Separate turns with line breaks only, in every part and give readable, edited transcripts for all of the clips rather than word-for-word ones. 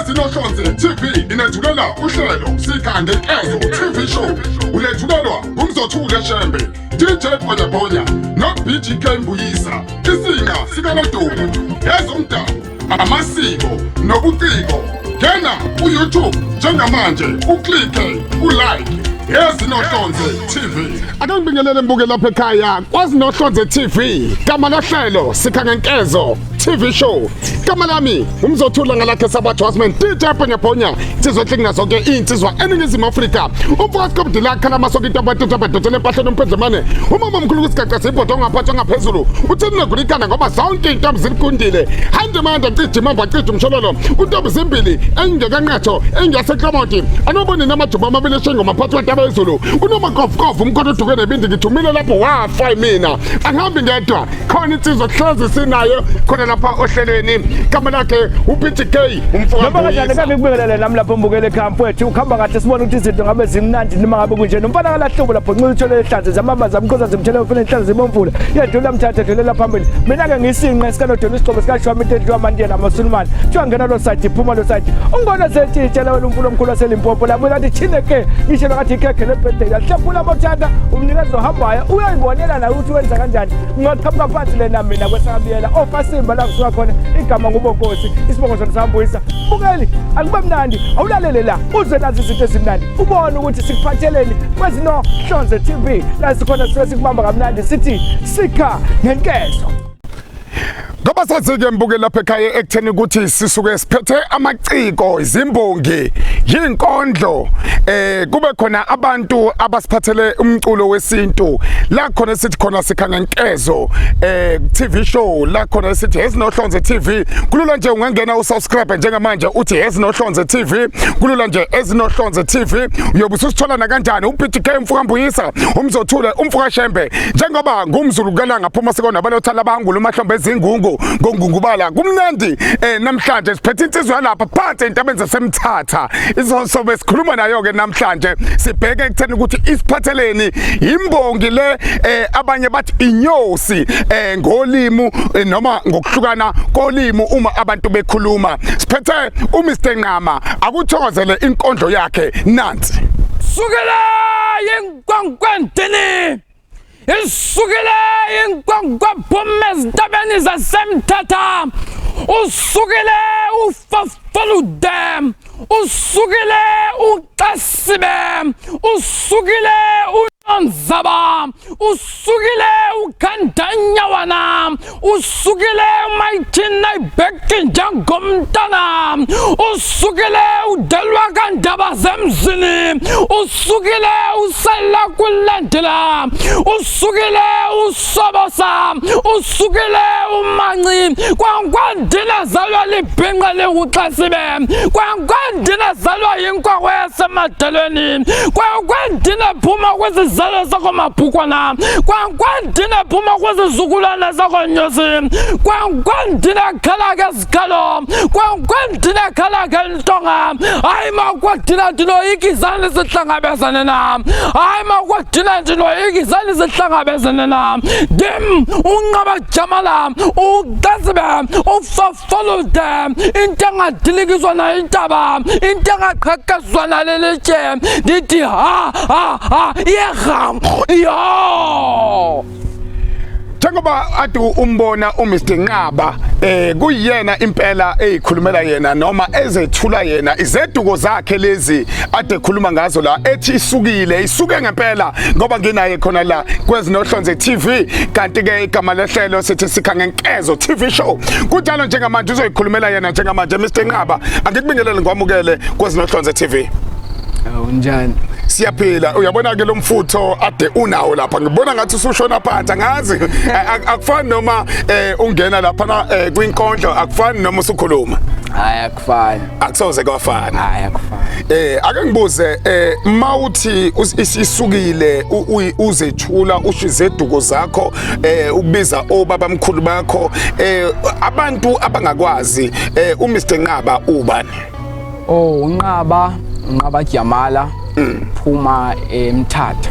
Ezinohlonze TV inethulela uhlelo Sikhangenkezo TV Show ulethulelwa uMzothule Shembe, DJ Bonya no BGK Mbuyisa. Isinga sikaNodumo, ezomdabu, amasiko nobuciko. Ngena ku-YouTube njengamanje uklike ulike Ezinohlonze TV. Ake ngibingelele mbuke lapha ekhaya kwaZinohlonze TV. Gama lohlelo Sikhangenkezo TV Show. Gama lami uMzothula ngalakhe sabathwasmen DJ Bonya sizohlengina zonke insizwa eningizimu Afrika. Umfakazi kobudila khala masoka into abadotshele empahleni umphendlemane. Umama omkhulu kusigaxa sibhodo ngaphathwa ngaphezulu. Uthini negulikana ngoba zonke intombi zilikundile. Hande manje nciji mamba nciji umshololo. Untombi zimbili engekanqatho engiyaseKlamoti. Anobone namajuba amabili shengo maphathwa ezulu unomakofu umkhono uduke nebindi ngithumile lapho wafa mina angihambi ngedwa khona insizwa hlezi sinayo khona lapha ohlelweni igama lakhe uBTK umfowethu noma kanjani kabe kubingelele nami lapho mbukele camp wethu ukhamba kahle sibona ukuthi izinto ngabe zimnandi noma ngabe kunje nomfana kalahlobo lapho nqila uthole ehlanze zamamba zamkhoza zimthele ufuna inhlanze zibomvula yedlula mthatha edlulela phambili mina ke ngisinqe sikanodona isigcobo sikashwami into yamandiya namasulumani kuthiwa ngena lo side iphuma lo side ungibona sethi itshela wena umfulo omkhulu waseLimpopo lapho lathi chineke ishela kathi kekhe lebhedeni yahlefula amothanda umnikazi ohambayo uyayibonela la ukuthi wenza kanjani ngaqhamuka phansi lena mina kwesabiyela ofasimba la kusuka khona igama ngubonkosi isibongo sona sihambuyisa bukeli akube mnandi awulalele la uze nazi izinto ezimnandi ubone ukuthi sikuphatheleni kwezinohlonze TV la sikhona sikubamba kamnandi sithi Sikhangenkezo. Ngoba sathi-ke mbuke lapha ekhaya ekutheni ukuthi sisuke siphethe amaciko, izimbongi, yinkondlo, kube khona abantu abasiphathele umculo wesintu la khona sithi khona Sikhangenkezo TV show la khona sithi Ezinohlonze TV. Kulula nje ungangena usubscribe njengamanje uthi Ezinohlonze TV, kulula nje Ezinohlonze TV uyobe usithola na kanjani uBTK Mbuyisa uMzothule umfuka Shembe njengoba ngumZulu kalanga phuma sikona abalothanda abangulu mahlombe ezingungu ngongungubala kumnandi namhlanje siphethe insizwa lapha phansi entabeni zasemthatha izosobe sikhuluma nayo ke namhlanje sibheke ekutheni ukuthi isiphatheleni imbongi le abanye bathi inyosi ngolimi noma ngokuhlukana kolimi uma abantu bekhuluma. Siphethe uMr Nqaba akuthokozele inkondlo yakhe nansi.
Sukela yenkwankwentini isukela yenkwankwaphume ezintabeni zasemthatha usukele ufafolude usukele uqasibe usukele uNqaba usukile ukhandanyawana usukile umayithina ibheki njengomntana usukile udelwa kandaba zemzini usukile usala kulandela usukile usobosa usukile umanci kwankwandina zalwa libhinqa lekuqasibe kwankwandina zalwa yinkwakhwe yasemadalweni kwankwandina phuma kwezi zalo sakho mabhukwana kwankwandina phuma kwezizukulwana sakho nyosi kwankwandina khala ke sikhalo kwankwandina khala ke ntonga hayi makwadina ndino ikizani sihlangabezane nam hayi makwadina ndino ikizani sihlangabezane nam dim uNqaba jamala uqasibe ufafolude into engadilikiswa na intaba into engaqhaqezwa nalelitshe ndithi ha yo
njengoba ade umbona uMr Nqaba kuyena impela eyikhulumela yena noma ezethula yena izeduko zakhe lezi ade ekhuluma ngazo la ethi isuke ngempela ngoba nginaye khona la kwezinohlonze TV kanti ke igama lehlelo sithi Sikhangenkezo TV show kunjalo njengamanje uzoyikhulumela yena njengamanje Mr Nqaba angikubingelele ngwamukele kwezinohlonze TV.
Unjani?
Siyaphila uyabona ke lo mfutho ade unawo lapha ngibona ngathi usushona phansi angazi akufani noma ungena lapha kwinkondlo akufani noma usukhuluma.
Hayi akufani.
Akusoze kwafana.
Hayi akufani.
Ake ngibuze mawuthi isukile uzethula ushizeduko zakho ukubiza obaba mkhulu bakho abantu abangakwazi uMr Nqaba ubani?
Oh uNqaba Jamala phuma eMthatha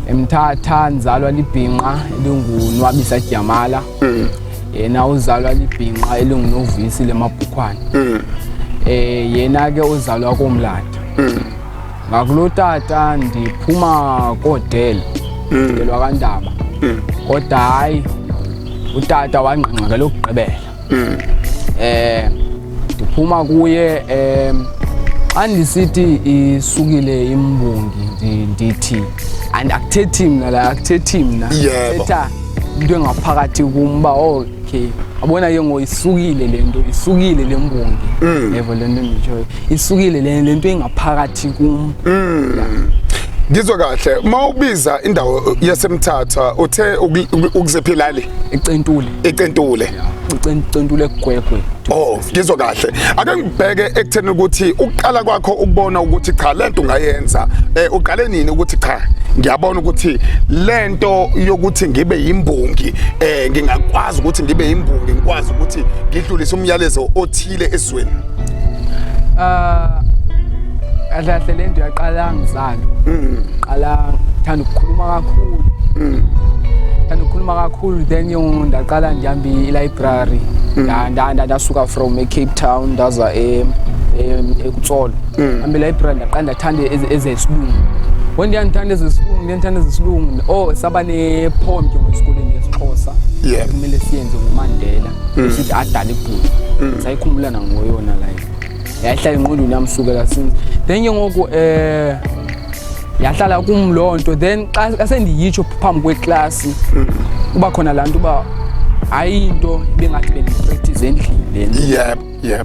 eMthatha nzalwa libhinqa elingunwabisa Jamala yena uzalwa libhinqa elingunovisi lemabhukhwana yena ke uzalwa komlada ngakulo tata ndiphuma kodela delwa kaNdaba kodwa hayi utata wangqengqa lokugqibela ndiphuma kuye andisithi isukile imbongi ndithi akuthethi mina la akuthethi mina etha into engaphakathi kumba okay abona ke ngoyisukile lento isukile lembongi level lento ngisho isukile lento engaphakathi kum
ngizwe kahle mawubiza indawo yaseMthatha uthe ukuzephilali eCentule Gwegwe ngizwe kahle ake ngibheke ekutheni ukuthi uqala kwakho ukubona ukuthi cha lento ungayenza uqale nini ukuthi cha ngiyabona ukuthi lento yokuthi ngibe yimbongi ngingakwazi ukuthi ngibe yimbongi ngikwazi ukuthi ngidlulise umyalezo othile esizweni
kahle lento yaqala ngizalo qala thanda ukukhuluma kakhulu then ndaqala ndihamba i-library ndasuka from Cape Town ndaza eKutsolo hambe library ndaqala ndathanda ezesilungu ndiyandithanda ezesilungu saba ne-poem ke ngesikoleni yesiXhosa kumele siyenze nguMandela esithi adala ibhuku sayikhumbula nangoyona like yahlala engqondweni yami sukela since then ke ngoku yahlala kumlonto then xa sendiyitsho phambi kweclass kuba khona la nto uba ayinto bengathi bendipractice endlini lento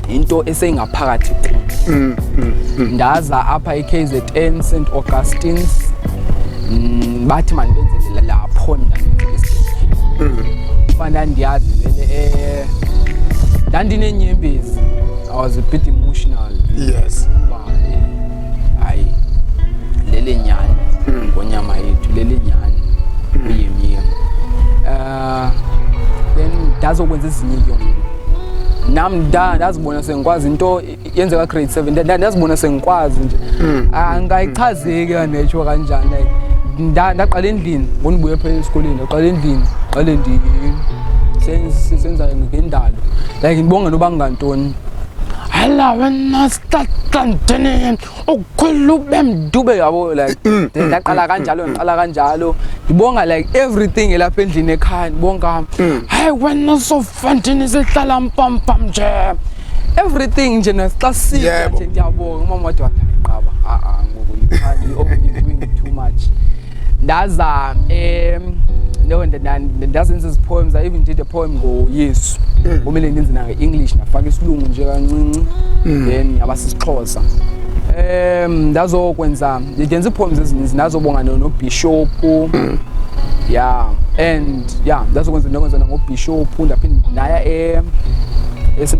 into eseyingaphakathi kum ndaza apha eKZN St Augustine's bathi mandibenzele lapho ndandiyazi vele ndandinenyembezi I was a bit emotional hayi lele nyani ngonyama yethu lele nyani uyemyema then ndazokwenza ezinye nami ndazibona sengikwazi into yenzeka grade 7 ndazibona sengikwazi nje angayichazeki kanetsho kanjani like ndaqala endlini ngonibuye phela esikoleni ndaqala endlini qale senza ngendalo like ngibonga noba ngantoni hala wena stantene ukukhulu bemdube yabo like ndaqala kanjalo ngibonga like everything elapha endlini ekhaya ngibonga hayi wena so fantini sehlala mpampam nje everything nje xa sithe nje ngiyabonga umama wathi Nqaba ngoku you doing too much ndaza ndazenza ezi poems. I even did a poem ngoYesu kumele ndenze na English nafaka isilungu nje kancinci then yaba sisiXhosa ndazokwenza ndenza poems ezininzi ndazobonga noBishop ndazokwenza ngoBishop ndaphinda ndaya what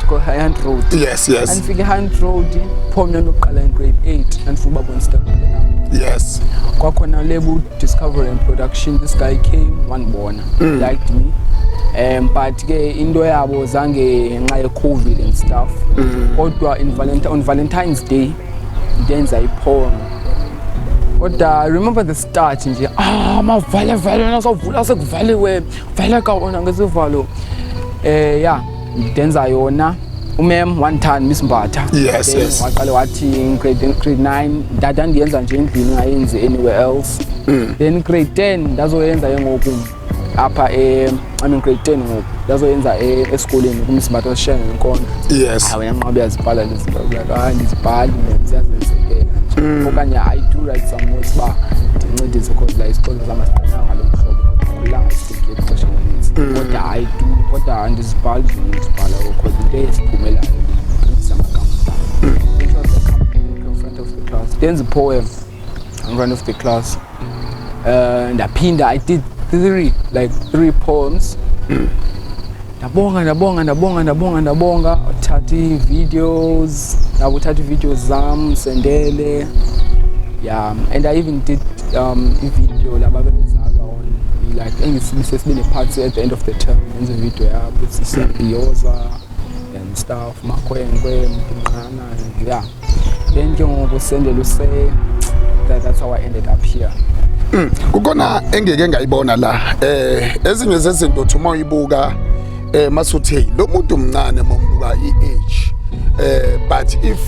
call Hand Road.
Yes.
Andifike Hand Road poem yokuqala in grade 8 andifuna uba bonstep.
Yes.
Kwakhona label Discovery and Production. This guy came wanibona liked me but ke into yabo zange ngenxa ye-COVID and stuff kodwa on Valentine's Day ndenza ipoem kodwa I remember the start nje mavale nasavula sekuvaliwe vale ka ona ngesivalo ndenza yona umem one time Miss Mbatha waqale wathi grade 9 dada ndiyenza nje endlini ngayenzi anywhere else then grade 10 ndazoyenza ngoku apha grade 10 ngoku ndazoyenza esikoleni kuMiss Mbatha share ngenkondlo wena Nqaba yazibhala lezi zinto like ndizibhali ngiyazenzelekela nje okanye I do write some notes ba ndincedise because like isikolo zamasicela ngalomhlobo kulanga isikolo xesha elinintsi kodwa I do kodwa andizibhali ngizibhala because into esiphumelayo samagama in front of the class then the poem in front of the class ndaphinda I did three poems ndabonga uthatha videos zam sendele and I even did video lababezalwa on like engisibisesibene parts at the end of the term enze video yabo sisiyabhiyoza and stuff makhwenkwe mnqana then ke ngoku sendele that's how I ended up here.
Kukona engeke ngayibona la ezinye zezinto uma uyibuka masuthi lo muntu omncane mombuka iage right if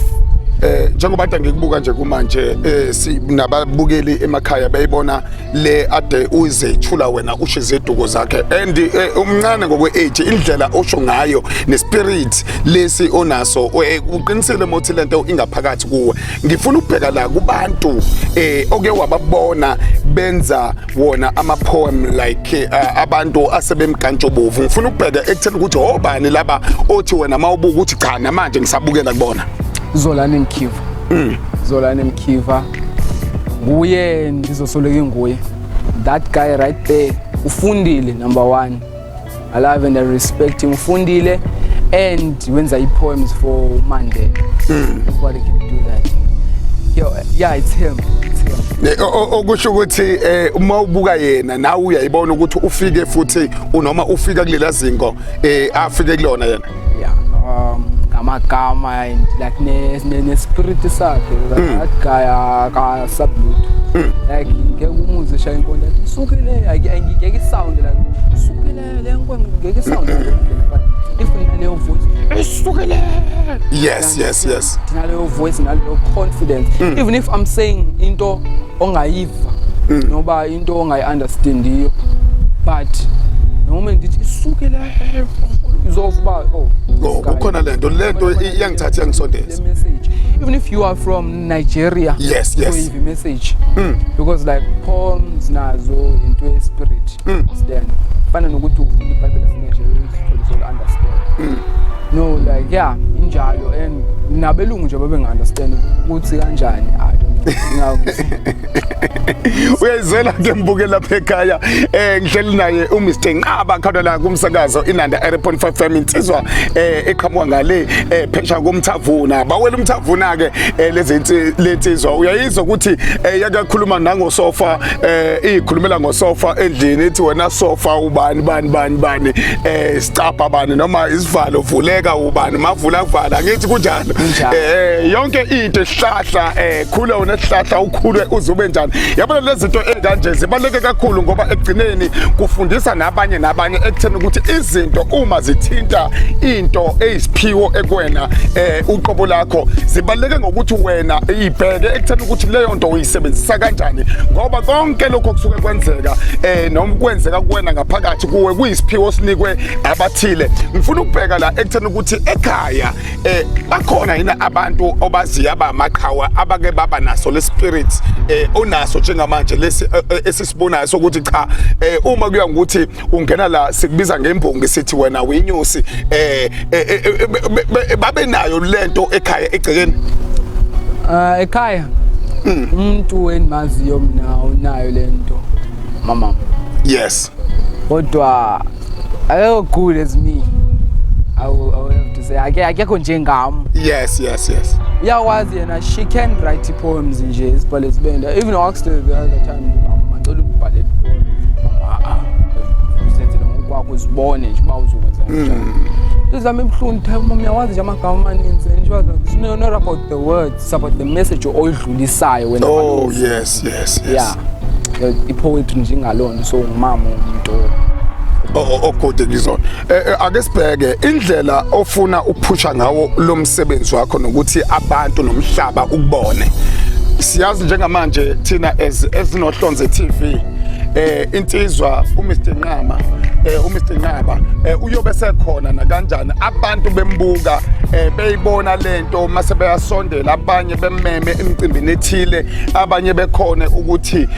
njengoba ngikubuka nje kumanje sinababukeli emakhaya bayibona le ade uzethula wena usho iziduko zakhe and umncane ngokwe-age indlela osho ngayo nespirit lesi onaso uqinisele mothi lento ingaphakathi kuwe. Ngifuna ukubheka la kubantu oke wababona benza wona ama-poem like abantu asebemkantshobovu. Ngifuna ukubheka ekutheni ukuthi obani laba othi wena mawubuka ukuthi cha namanje ngisabukela kubona.
Zolani Mkiva nguye ndizosoleka nguye. That guy right there ufundile, number one. I love and I respect him. Ufundile and wenza poems for Mandela. Nobody can do that. Yeah, it's him.
Okusho ukuthi uma ubuka yena nawe uyayibona ukuthi ufike futhi unoma ufika kulela zingo afike kulona yena.
Yeah. Amagama and like ne spirit sakhe that guy ka sublut like ngeke umuze shaya inkonzo isukile ngeke sound like isukile lenkwe ngeke sound but if unaleyo voice isukile.
Yes
naleyo voice naleyo confidence even if I'm saying into ongayiva noba into ongayi-understand iyo but the moment ndithi isukile uzovuba
ukhona lento iyangithatha yangisondeza.
Even if you are from Nigeria,
yes
a message because like poems nazo into spirit then fana nokuthi ufike iBhayibheli laseNigeria understand no like yeah injalo and nabelungu nje babe nga-understand ukuthi kanjani I don't know.
Uyayizela ke mbuke lapha ekhaya ngihleli naye uMr Nqaba khona la kumsakazo inanda 8.5 FM insizwa eqhamuka ngale phesha komthavuna bawela umthavuna ke lezintizwa uyayizwa ukuthi yakakhuluma nangosofa ikhulumela ngosofa endlini ethi wena sofa ubani sicapha bani noma isivalo vuleka ubani mavula kuvala ngithi kunjalo yonke into esihlahla khula wona esihlahla ukhulwe uzube njani. Yabona lezi zinto ekanje zibaleke kakhulu ngoba ekugcineni kufundisa nabanye ekutheni ukuthi izinto uma zithinta into eyisiphiwo ekwena uqobo lakho zibaleke ngokuthi wena ibheke ekutheni ukuthi leyo nto uyisebenzisa kanjani ngoba konke lokho kusuke kwenzeka noma kwenzeka kuwena ngaphakathi kuwe kuyisiphiwo sinikwe abathile. Ngifuna ukubheka la ekutheni ukuthi ekhaya bakhona yina abantu obaziya abamaqhawa abake baba naso le spirit onaso njengamanje lesi esisibonayo sokuthi cha uma kuya ngokuthi ungena la sikubiza ngembongi sithi wena uyinyosi babe nayo lento ekhaya egcekeni
ekhaya umuntu endimaziyo mina unayo lento mama.
Yes
kodwa I good as me. I will have to say akekho njengami.
Yes
Yawazi yena she can write poems nje isibhale sibenda even asked her the other time ngicela ukubhala poem usenzele ngokwakho uzibone nje bawuzokwenza kanjani izami emhlungu time uyawazi nje amagama amaninzi and she was like not about the words, it's about the message oyidlulisayo wena.
Yes
yeah ipoetry nje ngalona so ngumama umuntu
okode ngizona ake sibheke indlela ofuna ukuphusha ngawo lo msebenzi wakho nokuthi abantu nomhlaba ukubone. Siyazi njengamanje thina ezinohlonze TV insizwa uMr Nqaba uyobe sekhona na kanjani abantu bembuka beyibona lento mase beyasondela abanye bemmeme emcimbini ethile abanye bekhona ukuthi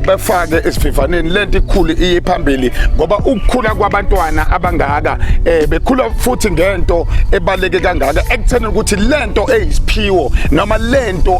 befake esivivaneni lento ikhulu iye phambili ngoba ukukhula kwabantwana abangaka bekhula futhi ngento ebaleke kangaka ekutheni ukuthi lento eyisiphiwo noma lento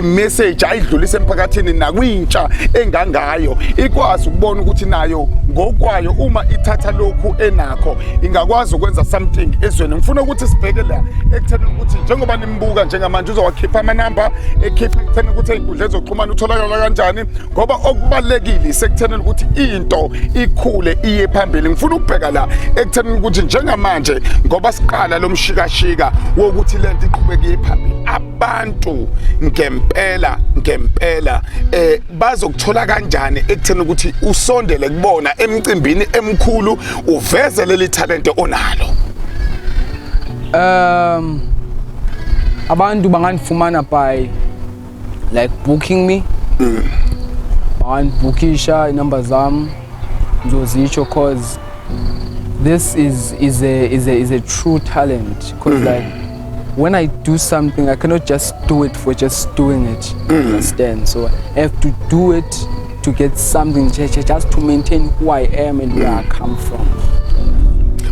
message ayidlulisa emphakathini nakwintsha engangayo ikwazi ukubona ukuthi nayo ngokwayo uma ithatha lokhu enakho ingakwazi ukwenza something ezweni. Ngifuna ukuthi sibheke la ekutheni ukuthi njengoba nimbuka njengamanje uzowakhipha amanamba ekhipha ekutheni ukuthi ey'nkundleni zokuxhumana utholakala kanjani ngoba okubalulekile sekutheni ukuthi into ikhule iye phambili. Ngifuna ukubheka la ekutheni ukuthi njengamanje ngoba siqala lo mshikashika wokuthi lento iqhubeke iye phambili abantu ngempela bazokuthola kanjani ekutheni ukuthi usondele kubona emcimbini emkhulu uveze leli talent onalo.
abantu bangandifumana by like booking me. Bangandibukisha inumber zam ngizozitsho cause this is a true talent, because like when I do something I cannot just do it for just doing it. Understand? So I have to do it to get something, just to maintain who I am and where I come from.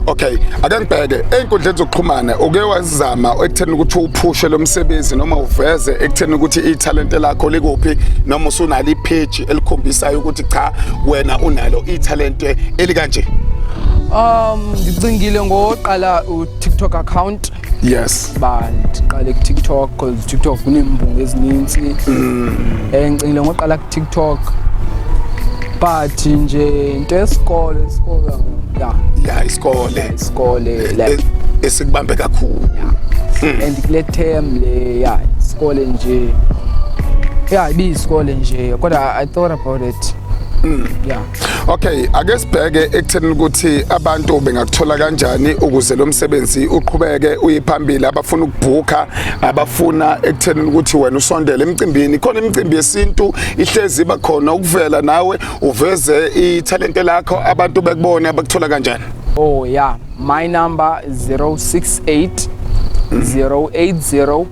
Okay, ake ngibheke ey'nkundleni zokuxhumana uke wazama ekutheni ukuthi uphushe lo msebenzi noma uveze ekutheni ukuthi ithalente lakho likuphi noma usunalo ipage elikhombisayo ukuthi cha wena unalo ithalente elikanje?
Ngicingile ngoqala u-TikTok account.
Yes.
Ndiqale ku-TikTok because TikTok kunembungu ezininzi. Ngicingile ngoqala ku-TikTok but nje into yesikole isikole like
esikubambe kakhulu.
And kule term le isikole nje ibiyisikole nje kodwa I thought about it.
Okay, ake sibheke ekutheni ukuthi abantu bengakuthola kanjani ukuze lo msebenzi uqhubeke uyiphambili, abafuna ukubhuka, abafuna ekutheni ukuthi wena usondele emcimbini. Khona imicimbi yesintu ihlezi iba khona ukuvela nawe uveze ithalente lakho abantu bekubone abakuthola kanjani?
Oh yeah, my number is 068 080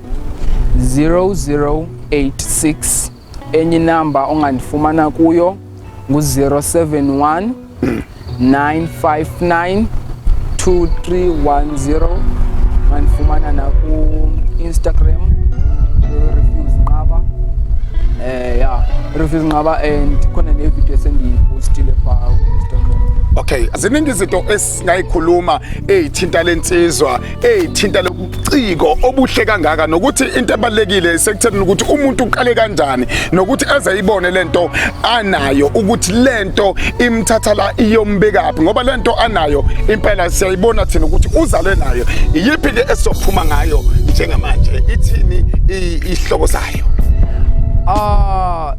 0086. Enye number ongandifumana kuyo ngu-071 959 2310. Ngandifumana naku-Instagram Nqaba. Nqaba, and khona ne-video esendiyipostile phaa ku-Instagram.
Okay, ziningi izinto esingayikhuluma ezithinta lensizwa, ezithinta lobuciko obuhle kangaka, nokuthi into ebalekile sekutheni ukuthi umuntu uqale kanjani, nokuthi ezayibone lento anayo ukuthi lento imthatha la iyombekaphi, ngoba lento anayo impela siyayibona thina ukuthi uzalwe nayo. Iyiphi ke esophuma ngayo njengamanje, ithini ihloko sayo?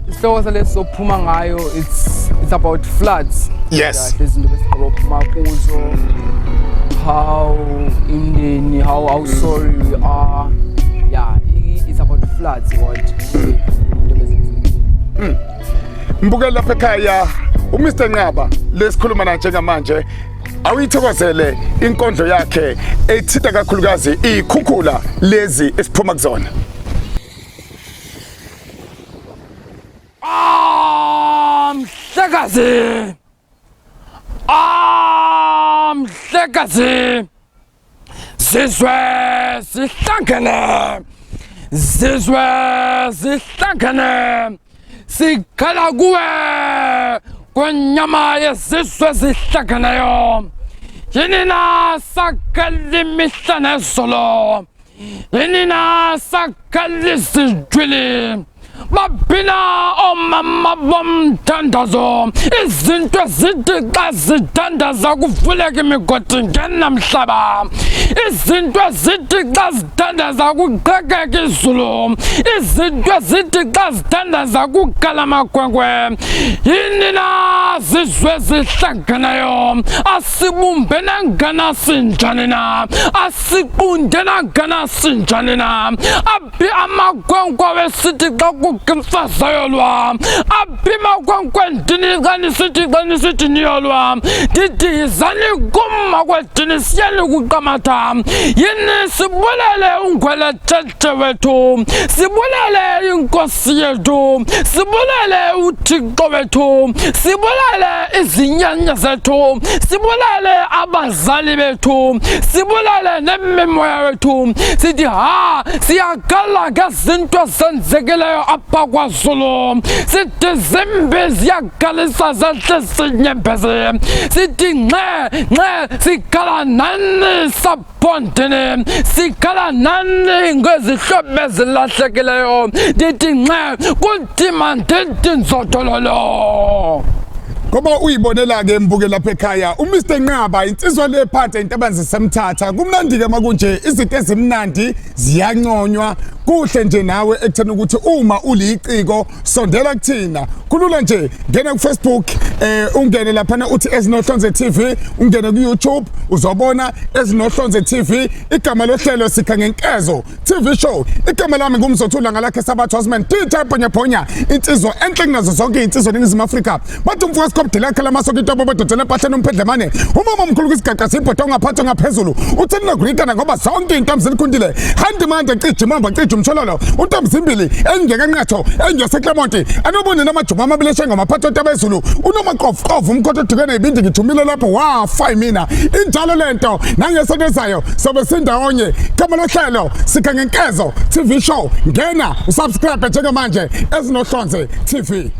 Ihloko salesophuma ngayo, it's about floods.
Yes.
How Indian, how sorry we are. Yeah, it's about floods.
Mbukela lapha ekhaya uMr Nqaba lesikhuluma na njengamanje awuyithokozele inkondlo yakhe ethitha kakhulukazi ikhukhula lezi esiphuma kuzona.
Mhlekazi, zizwe sihlangene, sikhala kuwe kwenyama yezizwe zihlangeneyo. Yini na sakhala imihla nezolo, yini na sakhala izijwili. Mabina omama bomthandazo, izinto ezithi xa zithandaza kuvuleka imigodi ngena mhlaba, izinto ezithi xa zithandaza kuqhekeka izulu, izinto ezithi xa zithandaza kukala amakhwenkwe. Yini na zizwe zihlangeneyo, asibumbene ngana sinjani na, asiqunde ngana sinjani na, aphi amakhwenkwe wesithi xa kumfazayolwa, abhima kwenkwentinini kanisithi niyolwa, didizani kuma kwetini siyeni kuqamata. Yini sibulele ungwele tete wethu, sibulele inkosi yethu, sibulele uThixo wethu, sibulele izinyanya zethu, sibulele abazali bethu, sibulele nemimoya wethu. Sithi siyakhala ngezinto zenzekeleyo apha kwaZulu, sithi zimbi ziyagalisa zehle sinyembezi, sithi nxe sikhala nani sabhondini, sikhala nani ngezihlobo ezilahlekileyo, ndithi nxe kunzima ndithi nzodololo.
Ngoba uyibonela ke mbuke lapha ekhaya uMr Nqaba insizwa lephatha intabanzi semthatha kumnandi ke makunje izinto ezimnandi ziyanconywa kuhle nje nawe ekuthena ukuthi uma uliciko sondela kuthina kulula nje ngena ku Facebook ungene lapha uthi Ezinohlonze TV ungene ku YouTube uzobona Ezinohlonze TV igama lohlelo Sikhangenkezo TV show igama lami ngumzothula ngalakhe sabathu Osman DJ Bhonya insizwa enhle kunazo zonke insizwa eNingizimu Afrika bathi umfowethu Skopdela khala masoko intobo bedodela empahleni umphendlemane umama omkhulu kwisigaqa sibhodo ngaphathwa ngaphezulu uthini nagurikana ngoba zonke intombi zilikhundile handi manje cije mamba cije umthololo untombi zimbili engekanqatho engeseklamonti anobone namajuma amabili eshenga maphatho abezulu unomaqofu umkhotho dukene ibindi ngithumile lapho wafa mina injalo lento nangesenezayo sobe sindawonye igama lohlelo Sikhangenkezo TV show ngena usubscribe njengamanje Ezinohlonze TV.